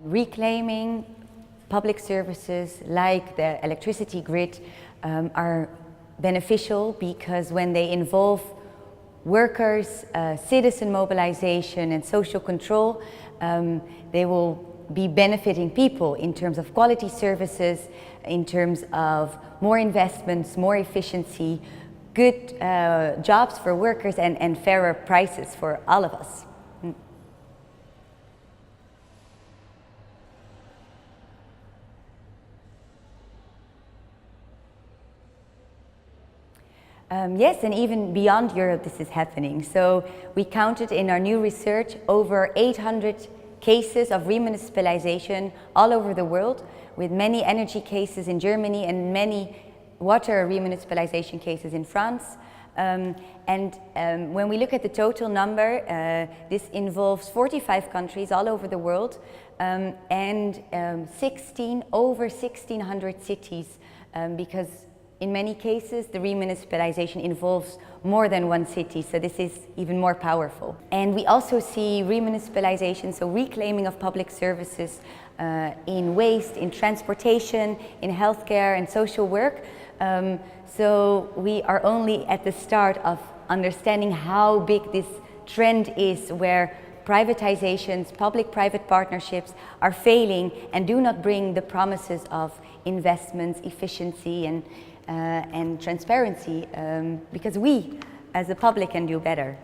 Reclaiming public services like the electricity grid are beneficial because when they involve workers, citizen mobilization and social control, they will be benefiting people in terms of quality services, in terms of more investments, more efficiency, good jobs for workers and fairer prices for all of us. Yes, and even beyond Europe this is happening. So we counted in our new research over 800 cases of remunicipalization all over the world, with many energy cases in Germany and many water remunicipalization cases in France. When we look at the total number, this involves 45 countries all over the world and over 1,600 cities, because in many cases, the remunicipalization involves more than one city, so this is even more powerful. And we also see remunicipalization, so reclaiming of public services in waste, in transportation, in healthcare and social work. So we are only at the start of understanding how big this trend is, where privatizations, public-private partnerships are failing and do not bring the promises of investments, efficiency and transparency, because we as the public can do better.